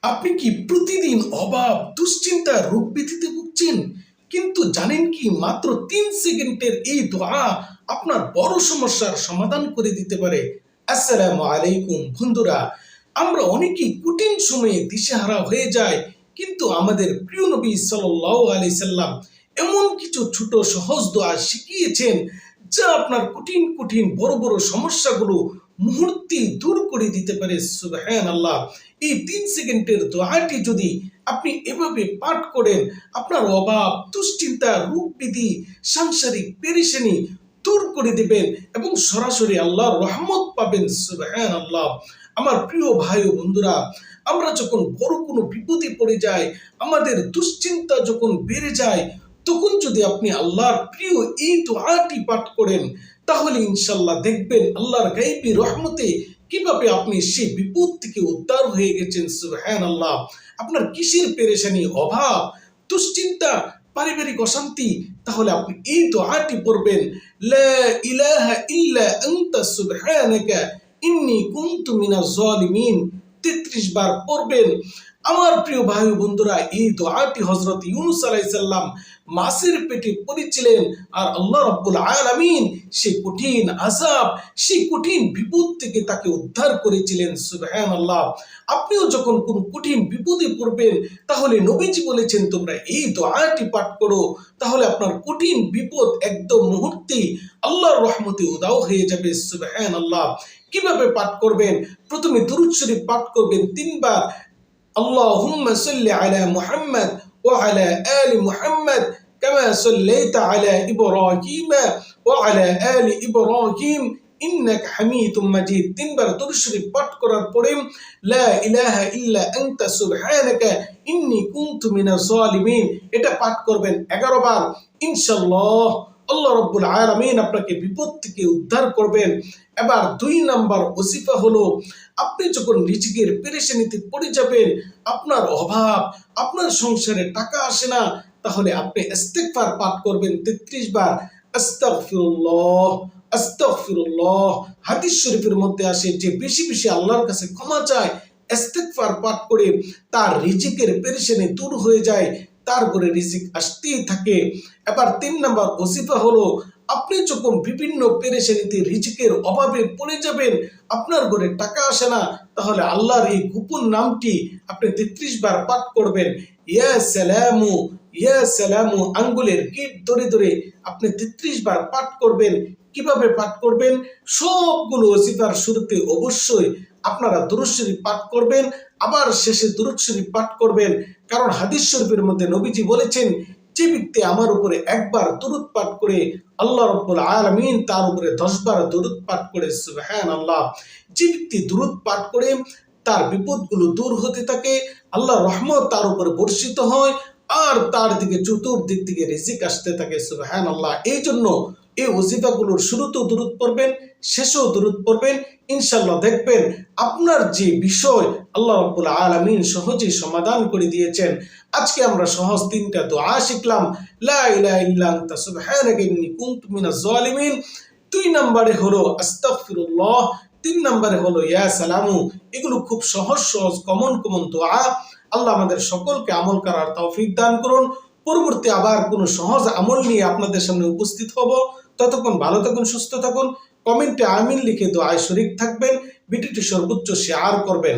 আপনি কি প্রতিদিন অভাব, দুশ্চিন্তা, রোগ ব্যাধিতে ভুগছেন? কিন্তু জানেন কি মাত্র 3 সেকেন্ডের এই দোয়া আপনার বড় সমস্যার সমাধান করে দিতে পারে। আসসালামু আলাইকুম বন্ধুরা, আমরা অনেকেই কঠিন সময়ে দিশেহারা হয়ে যায়, কিন্তু আমাদের প্রিয় নবী সাল্লাল্লাহু আলাইহি সাল্লাম এমন কিছু ছোট সহজ দোয়া শিখিয়েছেন যা আপনার কঠিন কঠিন বড় বড় সমস্যাগুলো মুহূর্তে দূর করে দিতে পারে। সুবহানাল্লাহ। এই 3 সেকেন্ডের দোয়াটি যদি আপনি এভাবে পাঠ করেন, আপনার অভাব, দুশ্চিন্তা, রোগ ব্যাধি, সাংসারিক পেরেশানি দূর করে দেবেন এবং সরাসরি আল্লাহর রহমত পাবেন। সুবহানাল্লাহ। আমার প্রিয় ভাই ও বন্ধুরা, আমরা যখন বড় কোনো বিপদে পড়ে যাই, আমাদের দুশ্চিন্তা যখন বেড়ে যায়, তখন যদি আপনি আল্লাহর প্রিয় এই দোয়াটি পাঠ করেন, তাহলে ইনশাল্লাহ দেখবেন আল্লাহর গায়বী রহমতে কিভাবে আপনি সেই বিপদ থেকে উদ্ধার হয়ে গেছেন। সুবহানাল্লাহ। আপনার কিসের পেরেশানি, অভাব, দুশ্চিন্তা, পারিবারিক অশান্তি, তাহলে আপনি এই দোয়াটি পড়বেন, লা ইলাহা ইল্লা আনতা সুবহানাকা ইন্নী কুনতু মিনাজ জালিমিন। 33 বার পড়বেন। আমার প্রিয় ভাই ও বন্ধুরা, এই দোয়াটি হযরত ইউনূস আলাইহিস সালাম মাছের পেটে পড়েছিলেন, আর আল্লাহ রাব্বুল আলামিন সেই কঠিন আযাব, সেই কঠিন বিপদ থেকে তাকে উদ্ধার করেছিলেন। সুবহানাল্লাহ। আপনিও যখন কোন কঠিন বিপদে পড়বেন, তাহলে নবীজি বলেছেন তোমরা এই দোয়াটি পাঠ করো, তাহলে আপনার কঠিন বিপদ একদম মুহূর্তেই আল্লাহর রহমতে উদাও হয়ে যাবে। সুবহানাল্লাহ। কিভাবে পাঠ করবেন? প্রথমে দুরূদ শরীফ পাঠ করবেন 3 বার। আল্লাহুম্মা সাল্লি আলা মুহাম্মাদ ওয়া আলা আলি মুহাম্মাদ কামা সাল্লাইতা আলা ইব্রাহিম ওয়া আলা আলি ইব্রাহিম ইন্নাকা হামিদুম মাজিদ। 3 বার দুরূদ শরীফ পাঠ করার পরে লা ইলাহা ইল্লা আনতা সুবহানাকা ইন্নী কুনতু মিনাজ জালিমিন এটা পাঠ করবেন 11 বার। ইনশাআল্লাহ আল্লাহ রাব্বুল আলামিন আপনাকে বিপদ থেকে উদ্ধার করবেন। এবার 2 নাম্বার ওজিফা হলো, আপনি যখন রিজিকের পেরেশানিতে পড়ে যাবেন, আপনার অভাব, আপনার সংসারে টাকা আসে না, তাহলে আপনি ইস্তিগফার পাঠ করবেন 33 বার। আস্তাগফিরুল্লাহ আস্তাগফিরুল্লাহ। হাদিস শরীফের মধ্যে আসে যে বেশি বেশি আল্লাহর কাছে ক্ষমা চায়, ইস্তিগফার পাঠ করে, তার রিজিকের পেরেশানি দূর হয়ে যায়, তার ঘরে রিজিক আসতেই থাকে। এবার 3 নাম্বার ওজিফা হলো, আপনি যখন বিভিন্ন পেরেশানিতে রিজিকের অভাবে পড়ে যাবেন, আপনার ঘরে টাকা আসে না, তাহলে আল্লাহর এই গোপন নামটি আপনি 33 বার পাঠ করবেন। ইয়া সালামু ইয়া সালামু আঙ্গুলের গিট ধরে ধরে আপনি 33 বার পাঠ করবেন। কিভাবে পাঠ করবেন? সবগুলো ওজিফার শুরুতে অবশ্যই আপনারা দুরূদ শরীফ পাঠ করবেন, আবার শেষে দুরূদ শরীফ পাঠ করবেন। কারণ হাদিস শরীফের মধ্যে নবীজি বলেছেন, যে ব্যক্তি আমার উপরে একবার দুরূদ পাঠ করে, আল্লাহ রাব্বুল আলামিন তার উপরে 10 বার দুরূদ পাঠ করে। সুবহানাল্লাহ। যে ব্যক্তি দুরূদ পাঠ করে, তার বিপদগুলো দূর হতে থাকে, আল্লাহর রহমত তার উপরে বর্ষিত হয়, আর তার দিকে চতুর্দিক থেকে রিজিক আসতে থাকে। সুবহানাল্লাহ। এই জন্য এই ওজিফাগুলোর শুরুতেও দুরূদ পড়বেন, শেষেও দুরূদ পড়বেন। ইনশাআল্লাহ দেখবেন আপনার যে বিষয় আল্লাহ রাব্বুল আলামিন সহজেই সমাধান করে দিয়েছেন। আজকে আমরা সহজ 3টা দোয়া শিখলাম। লা ইলাহা ইল্লা আনতা সুবহানাকা ইন্নী কুনতু মিনাজ জালিমিন। 2 নম্বরে হলো আস্তাগফিরুল্লাহ, 3 নম্বরে হলো ইয়া সালামু। এগুলো খুব সহজ সহজ কমন দোয়া। আল্লাহ আমাদের সকলকে আমল করার তৌফিক দান করুন। পরবর্তী আবার কোনো সহজ আমল নিয়ে আপনাদের সামনে উপস্থিত হব। ততক্ষণ ভালো থাকুন, সুস্থ থাকুন। কমেন্টে আমিন লিখে দোয়ায় শরীক থাকবেন। ভিডিওটি সর্বোচ্চ শেয়ার করবেন।